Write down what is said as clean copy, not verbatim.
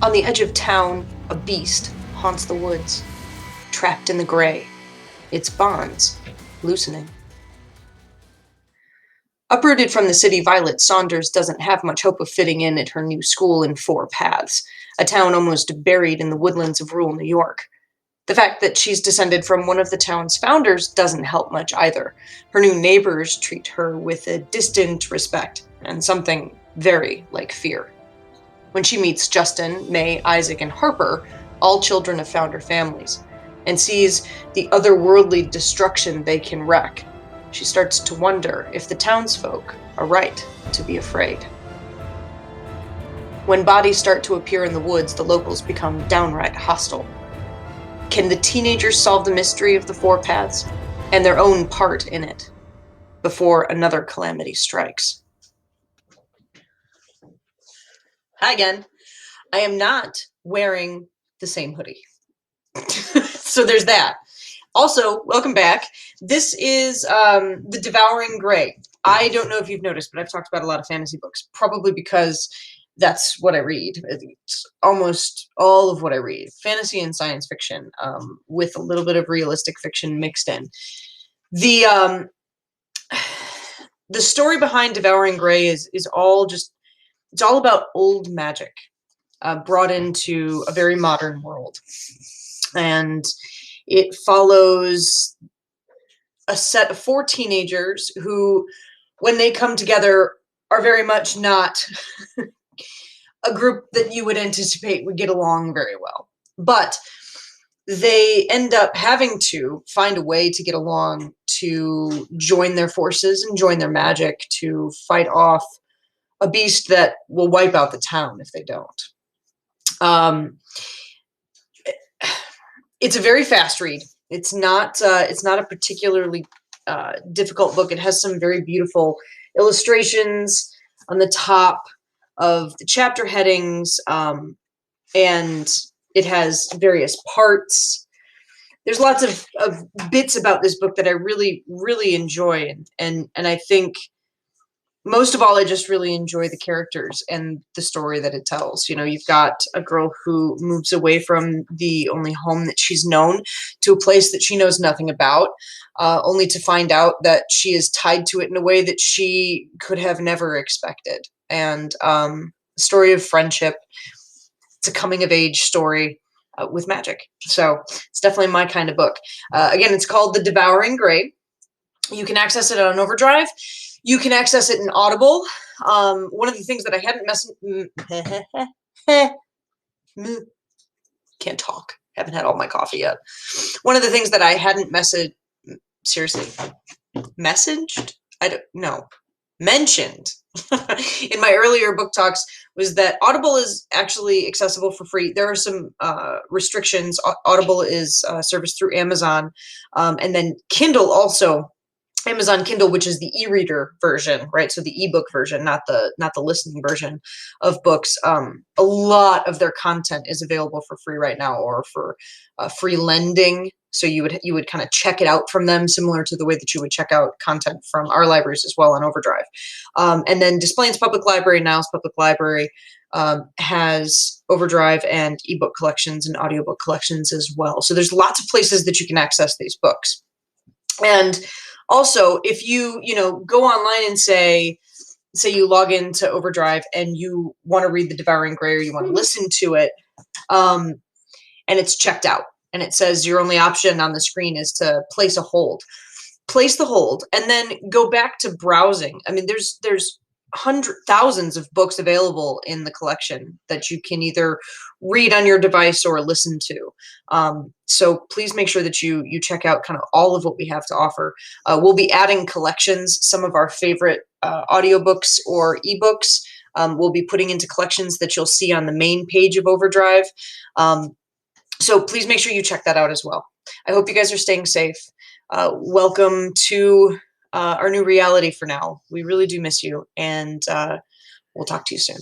On the edge of town, a beast haunts the woods, trapped in the gray, its bonds loosening. Uprooted from the city, Violet Saunders doesn't have much hope of fitting in at her new school in Four Paths, a town almost buried in the woodlands of rural New York. The fact that she's descended from one of the town's founders doesn't help much either. Her new neighbors treat her with a distant respect and something very like fear. When she meets Justin, May, Isaac, and Harper, all children of founder families, and sees the otherworldly destruction they can wreak, she starts to wonder if the townsfolk are right to be afraid. When bodies start to appear in the woods, the locals become downright hostile. Can the teenagers solve the mystery of the Four Paths and their own part in it before another calamity strikes? Hi again. I am not wearing the same hoodie. So there's that. Also, welcome back. This is the Devouring Gray. I don't know if you've noticed, but I've talked about a lot of fantasy books, probably because that's what I read. It's almost all of what I read. Fantasy and science fiction, with a little bit of realistic fiction mixed in. The story behind Devouring Gray is all just, it's all about old magic brought into a very modern world. And it follows a set of 4 teenagers who, when they come together, are very much not a group that you would anticipate would get along very well. But they end up having to find a way to get along, to join their forces and join their magic to fight off a beast that will wipe out the town if they don't. It's a very fast read. It's not a particularly difficult book. It has some very beautiful illustrations on the top of the chapter headings, and it has various parts. There's lots of bits about this book that I really, really enjoy, and I think most of all, I just really enjoy the characters and the story that it tells. You know, you've got a girl who moves away from the only home that she's known to a place that she knows nothing about, only to find out that she is tied to it in a way that she could have never expected. And story of friendship. It's a coming of age story with magic. So it's definitely my kind of book. Again, it's called The Devouring Gray. You can access it on Overdrive. You can access it in Audible. One of the things that I hadn't can't talk. Haven't had all my coffee yet. One of the things that I hadn't messaged. I don't know. Mentioned in my earlier book talks was that Audible is actually accessible for free. There are some restrictions. Audible is serviced through Amazon, and then Kindle also. Amazon Kindle, which is the e-reader version, right? So the ebook version, not the listening version of books. A lot of their content is available for free right now, or for free lending. So you would kind of check it out from them, similar to the way that you would check out content from our libraries as well on Overdrive. And then Des Plaines Public Library, Niles Public Library, has Overdrive and ebook collections and audiobook collections as well. So there's lots of places that you can access these books. And also, if you go online and say you log into Overdrive and you want to read The Devouring Gray, or you want to listen to it, and it's checked out, and it says your only option on the screen is to place a hold. Place the hold, and then go back to browsing. I mean, there's thousands of books available in the collection that you can either read on your device or listen to. So please make sure that you check out kind of all of what we have to offer. We'll be adding collections. Some of our favorite audiobooks or ebooks we'll be putting into collections that you'll see on the main page of Overdrive. So please make sure you check that out as well. I hope you guys are staying safe. Welcome to our new reality for now. We really do miss you, and we'll talk to you soon.